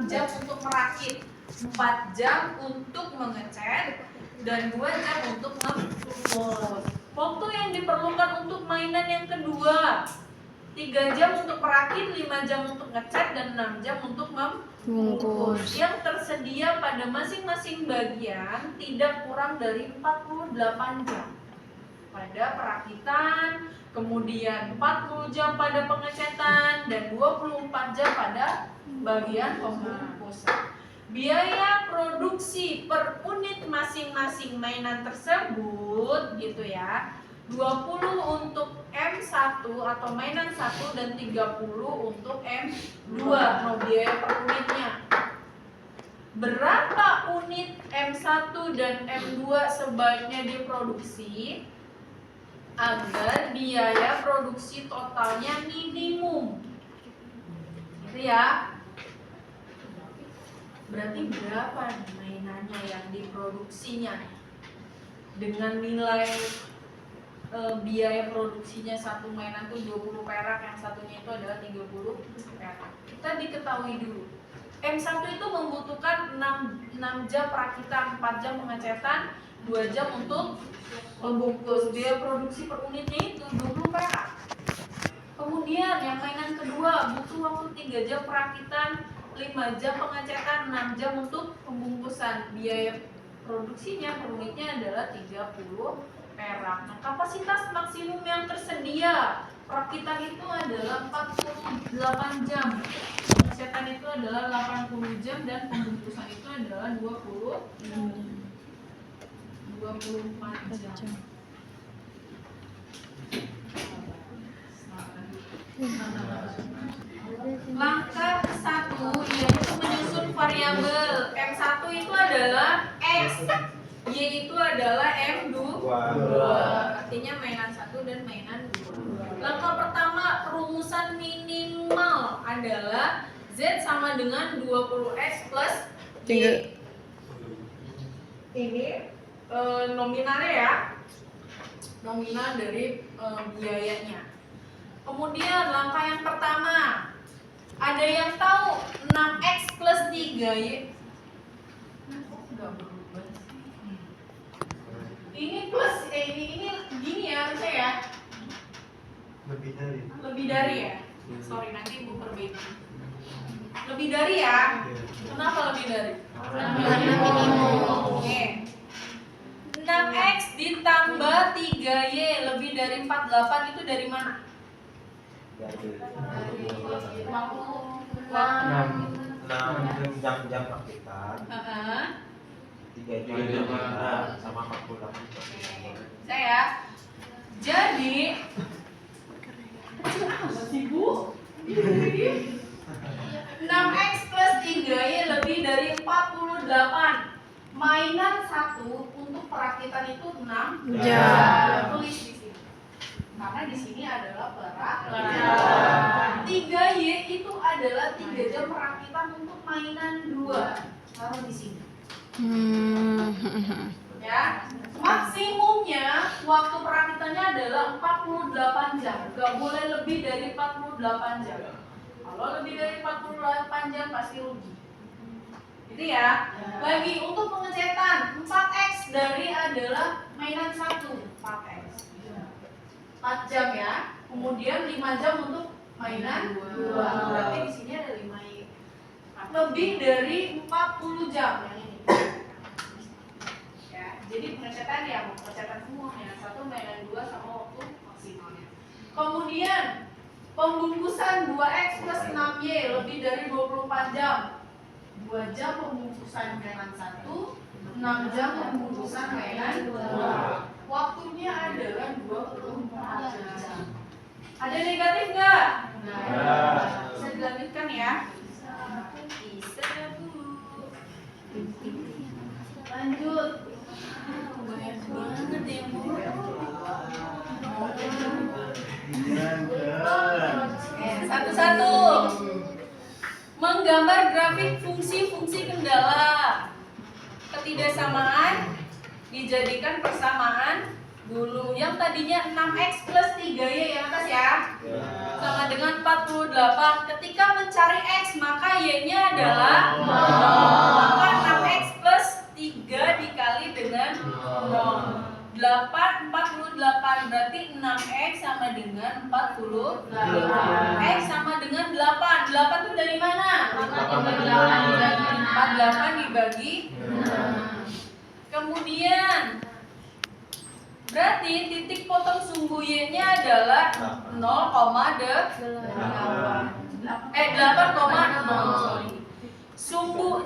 jam untuk merakit, 4 jam untuk mengecat, dan 2 jam untuk membungkus. Waktu yang diperlukan untuk mainan yang kedua, 3 jam untuk merakit, 5 jam untuk ngecat, dan 6 jam untuk membungkus. Yang tersedia pada masing-masing bagian tidak kurang dari 48 jam pada perakitan, kemudian 40 jam pada pengecatan, dan 24 jam pada bagian pembungkusan. Biaya produksi per unit masing-masing mainan tersebut gitu ya, 20 untuk M1 atau mainan 1 dan 30 untuk M2. Nah, biaya per unitnya. Berapa unit M1 dan M2 sebaiknya diproduksi agar biaya produksi totalnya minimum? Gitu ya. Berarti berapa mainannya yang diproduksinya dengan nilai biaya produksinya satu mainan tuh 20 perak, yang satunya itu adalah 30 perak. Kita diketahui dulu, M1 itu membutuhkan 6 jam perakitan, 4 jam pengecatan, 2 jam untuk membungkus. Biaya produksi per unitnya itu 20 perak. Kemudian yang mainan kedua butuh waktu 3 jam perakitan, 5 jam pengecatan, 6 jam untuk pembungkusan. Biaya produksinya per unitnya adalah 30 perak. Nah, kapasitas maksimum yang tersedia perakitan itu adalah 48 jam, pengecatan itu adalah 80 jam, dan pembungkusan itu adalah 24 jam. Langkah 1 yaitu menyusun variabel. M1 itu adalah X, Y itu adalah M2, artinya mainan 1 dan mainan 2. Langkah pertama, perumusan minimal adalah Z sama dengan 20X plus Y. Ini nominalnya ya, nominal dari biayanya. Kemudian langkah yang pertama, ada yang tahu 6X plus 3Y? Enggak berubah sih. Ini plus, ini gini ya harusnya ya? Lebih dari ya? Sorry, nanti Ibu perbaiki. Lebih dari ya? Kenapa lebih dari? Oke. 6X ditambah 3Y lebih dari 48 itu dari mana? Dari 6 jam perakitan, 3 jam sama 48 jam. Saya jadi Bu 6X plus 3Y lebih dari 48. Mainan 1 untuk perakitan itu 6 jam. Tulis di sini. Karena di sini adalah perakitan. 3Y itu adalah 3 jam perakitan untuk mainan 2. Taruh di sini. Ya, maksimumnya waktu perakitannya adalah 48 jam. Gak boleh lebih dari 48 jam. Kalau lebih dari 48 jam pasti rugi. Gitu ya. Lagi untuk pengecatan 4X dari adalah mainan 1, 4X. 4 jam ya. Kemudian 5 jam untuk mainan 2. Berarti di sini ada 5Y. Lebih dari 40 jam yang ini. Ya, jadi pengecatan ya, pengecatan semua mainan 1, mainan 2 sama waktu maksimalnya. Kemudian pembungkusan 2X plus 6Y lebih dari 24 jam. 2 jam pembungkusan mainan 1, 6 jam pembungkusan mainan 2. Waktunya adalah 24 jam. Ada negatif nggak? Bisa dilanjutkan ya? Bisa Bu. Lanjut. Banyak banget ya Bu. Satu-satu. Menggambar grafik fungsi-fungsi kendala. Ketidaksamaan dijadikan persamaan dulu. Yang tadinya 6x plus 3y ya atas ya, sama dengan 48. Ketika mencari x maka y-nya adalah 0. Maka 6x plus 3 dikali dengan 0. 48 berarti 6x sama dengan 48. X sama dengan 8. 8 itu dari mana? 48 dibagi 6. Kemudian berarti titik potong sumbu y-nya adalah 0,8. 8,0, sorry.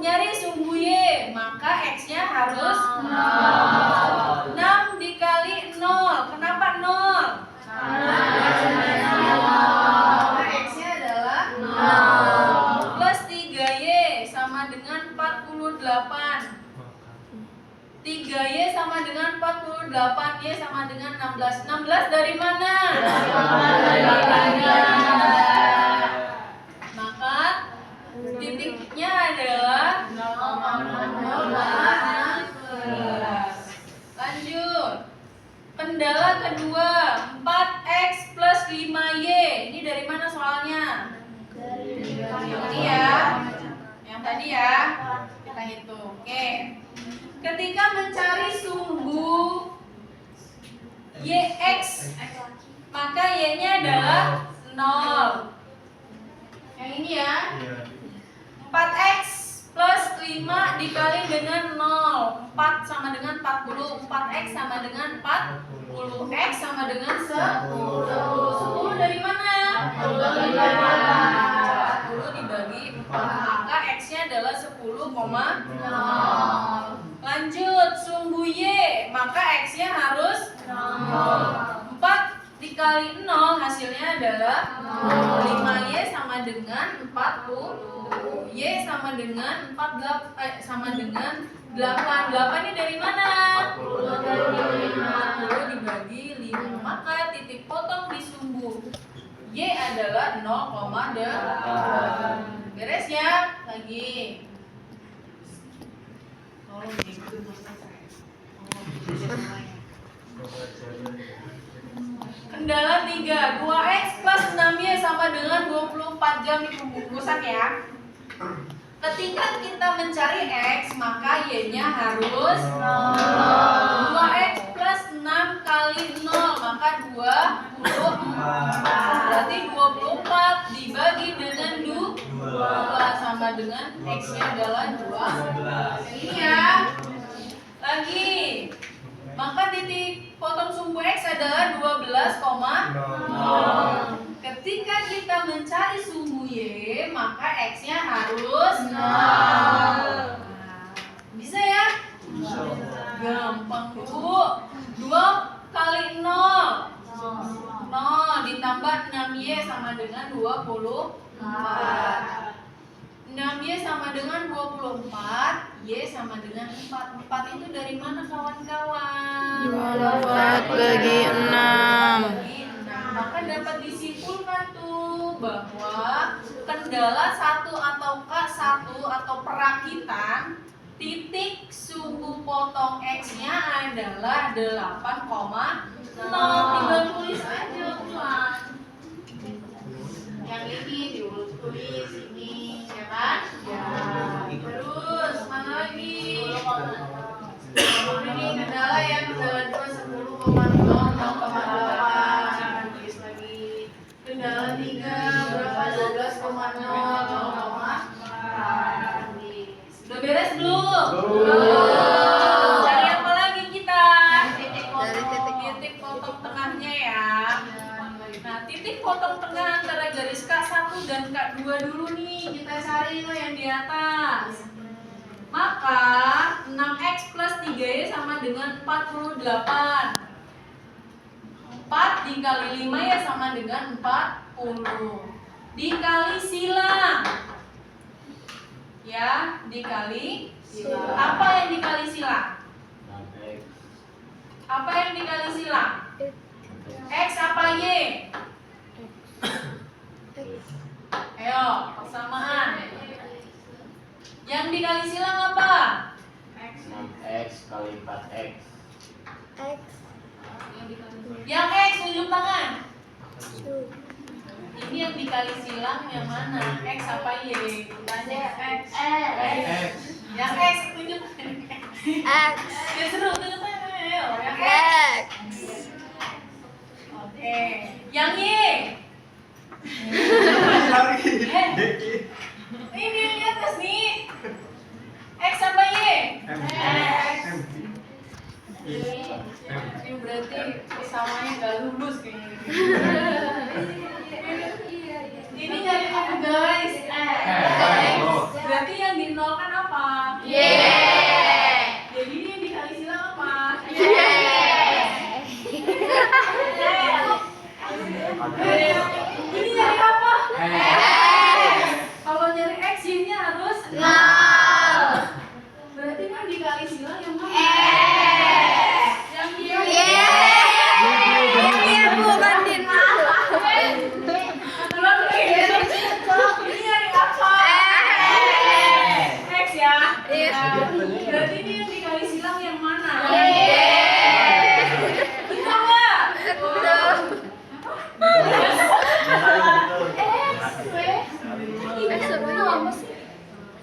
Nyari sumbu y, maka x-nya harus 6 dikali 0. Kenapa 0? Karena x-nya adalah 0. Plus 3y sama dengan 48. 3y sama dengan 48, y sama dengan 16. 16 dari mana? Maka titiknya adalah 0,16. Lanjut. Kendala kedua, 4x plus 5y. Ini dari mana soalnya? Yang tadi ya. Yang tadi ya. Kita hitung. Oke. Ketika mencari sumbu yx, maka y-nya adalah 0. Yang ini ya. 4x plus 5 dikali dengan 0. 4 sama dengan 40. 4x sama dengan 40. X sama dengan 10. 10 dari mana? 40 dibagi 4. Maka x-nya adalah 10,0. Lanjut, sumbu y, maka x-nya harus 0. 4 dikali 0 hasilnya adalah 5y sama dengan 40. Y sama dengan 8. 8 ini dari mana? 40 dibagi 5. Maka titik potong di sumbu y adalah 0,8. Beres ya? Lagi. Kendala 3, 2x plus 6y sama dengan 24 jam di pembungkusan ya. Ketika kita mencari x, maka y-nya harus 2x plus 6 kali 0, maka 24. Berarti 24 dibagi dengan 2 sama dengan x-nya adalah 12. Ini ya. Lagi. Maka titik potong sumbu x adalah 12,0. Ketika kita mencari sumbu y, maka x-nya harus 0. Bisa ya? Gampang Bu. 2 kali 0. 0 ditambah 6y sama dengan 24. 6y sama dengan 24, y sama dengan 4. 4 itu dari mana kawan-kawan? 4 bagi 6. Maka dapat disimpulkan tuh bahwa kendala satu atau perakitan titik sumbu potong x-nya adalah 8,0. Tinggal tulis aja ulang. Yang ini ditulis ini, ya kan? Ya. Terus mana lagi? Ini kendala ya, kendala 2 10,0. Tulis lagi. Kendala 3 berapa? 12,0. Sudah beres belum? Belum. Cari apa lagi kita? Titik potong tengahnya ya. Nah, titik potong tengah antara garis K1 dan K2 dulu nih kita cari tuh yang di atas. Maka 6x plus 3y sama dengan 48. 4 dikali 5 ya sama dengan 40. Dikali silang. Ya, dikali silang. Apa yang dikali silang? Apa yang dikali silang? X apa Y? Ayo, persamaan. Yang dikali silang apa? 6x kali 4x. X. Yang X tunjuk tangan. Ini yang dikali silang yang mana? X apa Y? Tanya X. Yang X tunjuk. X. Ya seru tunjuk tangan. Ayo, yang X. X. Oke. Yang Y. Ini di atas nih. X apa Y? Ini berarti samanya nggak lulus kayaknya. Ini nyari apa guys? Berarti yang dinolkan apa? Jadi ini yang dikali silang apa? Ini nyari apa? Kalau nyari X Y-nya harus berarti kan dikali silang yang mana? Yang Y. Bukan Din. Ini nyari apa? X ya? Berarti ini yang dikali silang yang mana? Betul nggak?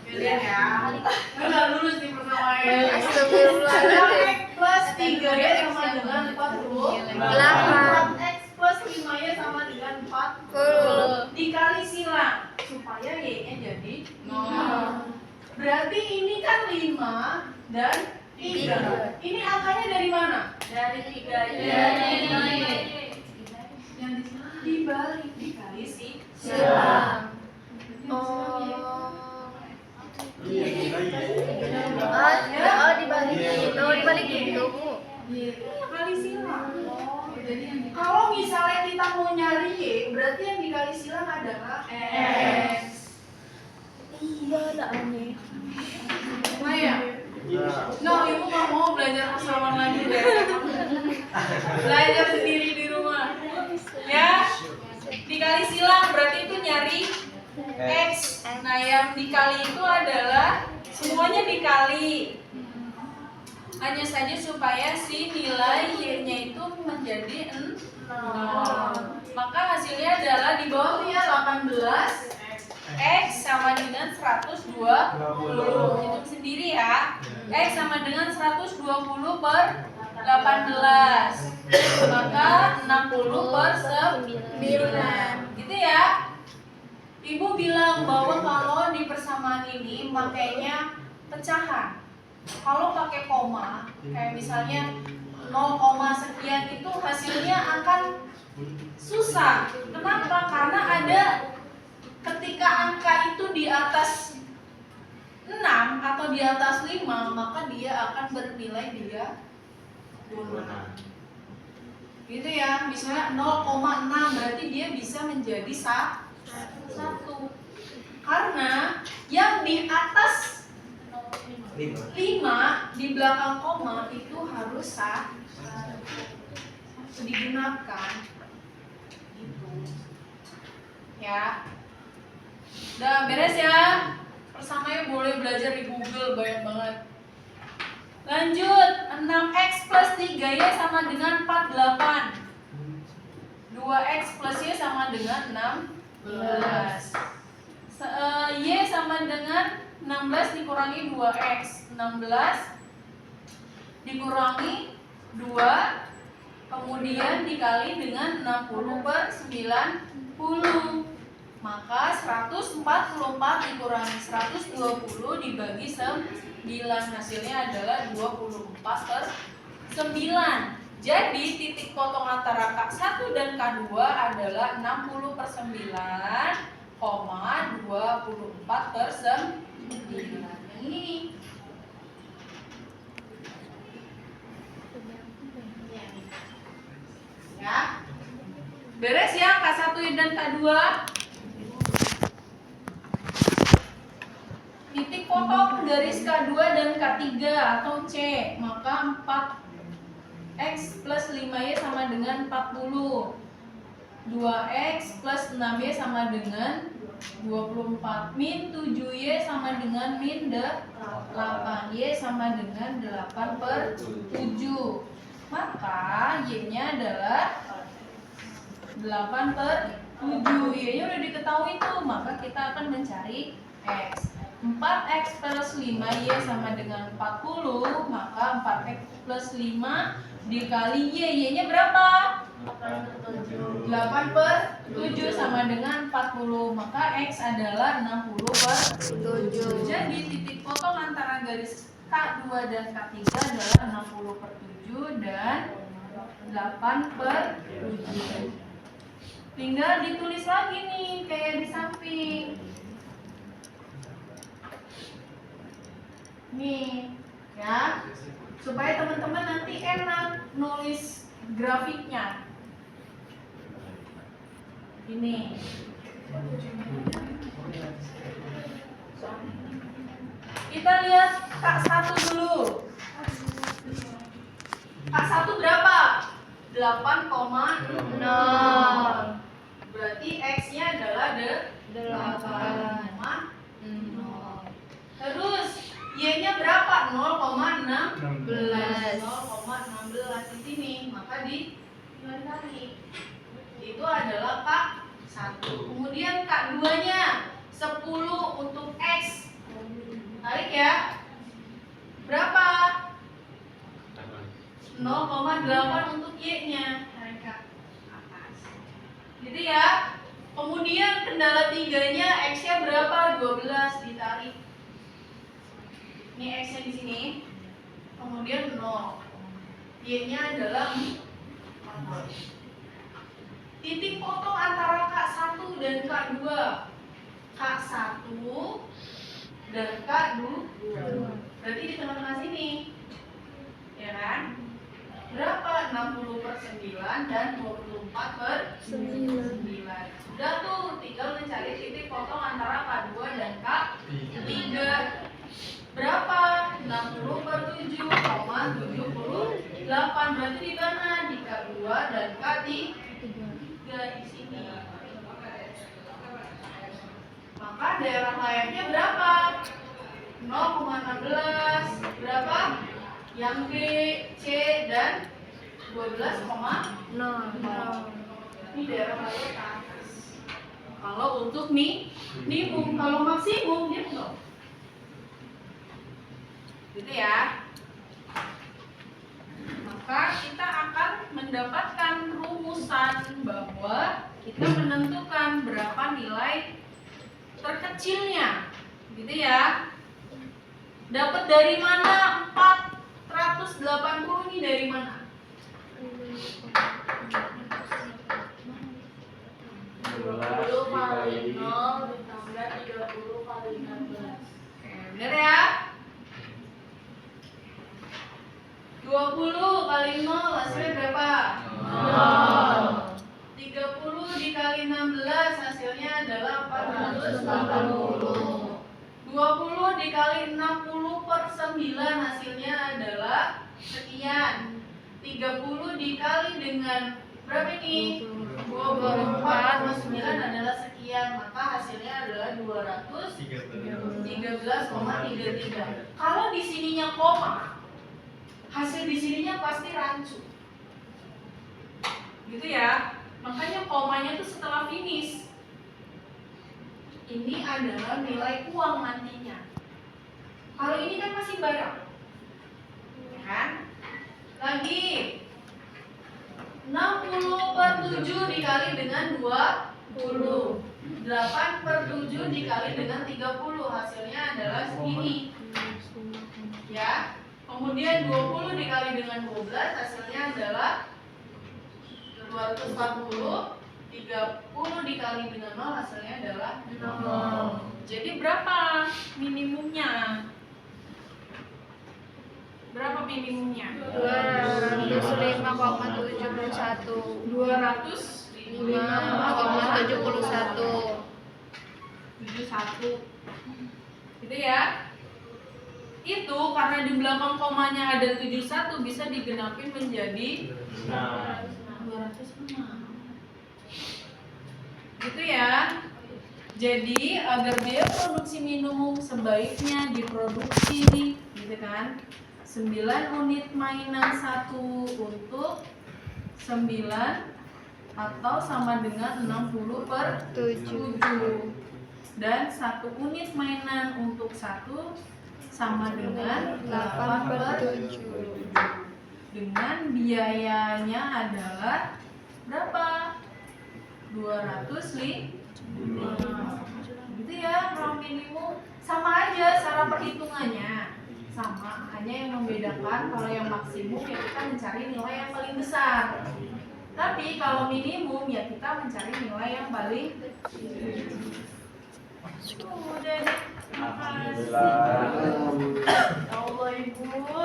Kalian ya? Nggak lulus nih pertamanya. Astagfirullahaladzim. X plus 3Y sama dengan 48. X plus 5Y sama dengan 40. Dikali silang supaya Y-nya jadi 0. Berarti ini kan 5 dan 3. Ini angkanya dari mana? Dari 3Y. Yang di sana dibalik dikali silang. Dibalikin tuh. Kali silang. Kalau misalnya kita mau nyari Y, berarti yang dikali silang adalah X. Iya lah aneh. Maya? No, ibu nggak mau belajar persamaan lagi deh. Belajar sendiri di rumah. Ya? Dikali silang berarti itu nyari X. Nah, yang dikali itu adalah semuanya dikali. Hanya saja supaya si nilai Y-nya itu menjadi 0. Maka hasilnya adalah di bawah ya 18 X sama dengan 120. Hitung sendiri ya. X sama dengan 120 per 18. Maka 60 per 9. Gitu ya. Ibu bilang bahwa kalau di persamaan ini makainya pecahan. Kalau pakai koma, kayak misalnya 0, sekian itu hasilnya akan susah. Kenapa? Karena ada ketika angka itu di atas 6 atau di atas 5, maka dia akan bernilai diagonal. Gitu ya, misalnya 0,6 berarti dia bisa menjadi 1. Karena yang di atas 5 di belakang koma itu harus digunakan. Gitu. Ya. Udah beres ya? Persamanya boleh belajar di Google, banyak banget. Lanjut, 6X plus 3Y sama dengan 48. 2X plus Y sama dengan 16. Y sama dengan 16 dikurangi 2X. 16 dikurangi 2, kemudian dikali dengan 60 per 90. Maka 144 dikurangi 120 dibagi 9, hasilnya adalah 24 per 9. Jadi titik potong antara K1 dan K2 adalah 60 per 9, 24 per 9. Yang ini. Ya. Beres ya K1 dan K2. Titik potong garis K2 dan K3 atau C, maka 4X plus 5Y sama dengan 40. 2X plus 6Y sama dengan 24. Min 7Y sama dengan min 8. Y sama dengan 8 per 7. maka Y-nya adalah 8/7. Y-nya udah diketahui tuh, maka kita akan mencari X. 4X plus 5Y sama dengan 40, maka 4X plus 5 dikali Y. Y-nya berapa? 8/7 sama dengan 40, maka X adalah 60/7. Jadi titik potong antara garis K2 dan K3 adalah 60/7 dan 8/7. Tinggal ditulis lagi nih kayak di samping. Nih, ya. Supaya teman-teman nanti enak nulis grafiknya. Ini. Kita lihat K1 dulu. K1 berapa? 8,0. Berarti X-nya adalah 8,0. Terus Y-nya berapa? 0,16. 0,16 di sini, maka dikali. Itu adalah K1. Kemudian K2-nya 10 untuk X. Tarik ya. Berapa? 0,8 untuk Y-nya. Tarik ke atas. Gitu ya. Kemudian kendala 3-nya X-nya berapa? 12, ditarik. Ini X-nya di sini. Kemudian 0. Y-nya adalah 4. Titik potong antara K1 dan K2. K1 dan K2. Berarti di tengah-tengah sini. Ya kan? Berapa? 60/9 dan 24/9. Sudah tuh, tinggal mencari titik potong antara K2 dan K3. Berapa? 60/7,78. Berarti di mana? Di K2 dan K3 di sini. Maka daerah layaknya berapa? 0,16. Berapa? Yang B, C, dan 12,0. Ini daerah layak ke atas. Kalau untuk minimum, kalau maksimum dia enggak. Gitu ya. Maka kita akan mendapatkan rumusan bahwa kita menentukan berapa nilai terkecilnya. Gitu ya. Dapat dari mana? 480 ini dari mana? 20 kali 0 ditambah 30 kali 16. Bener ya? 20 kali 0 hasilnya berapa? 30 dikali 16 hasilnya adalah 480. 20 dikali 60/9 hasilnya adalah sekian. 30 dikali dengan berapa ini? 24/9 adalah sekian, maka hasilnya adalah 213,33. Kalau di sininya koma, hasil di sininya pasti rancu. Gitu ya. Makanya komanya itu setelah finish. Ini adalah nilai uang nantinya. Kalau ini kan masih barang. Ya kan? Lagi 60/7 dikali dengan 20. 8/7 dikali dengan 30. Hasilnya adalah segini. Ya. Kemudian 20 dikali dengan 12 hasilnya adalah 240. 30 dikali dengan 0 hasilnya adalah 0. Jadi berapa minimumnya? Berapa minimumnya? 205,71. 205,71. 71. Gitu ya. Itu karena di belakang komanya ada 71 bisa digenapin menjadi 206. Gitu ya. Jadi agar biaya produksi minimum sebaiknya diproduksi, gitu kan, 9 unit mainan 1 untuk 9 atau sama dengan 60 per 7. Dan 1 unit mainan untuk 1 sama dengan 8 per 7. Dengan biayanya adalah berapa? 205. Gitu ya, kalau minimum sama aja cara perhitungannya. Sama, hanya yang membedakan kalau yang maksimum ya kita mencari nilai yang paling besar. Tapi kalau minimum ya kita mencari nilai yang paling kecil. Udah deh. Terima kasih. Ya Allah Ibu.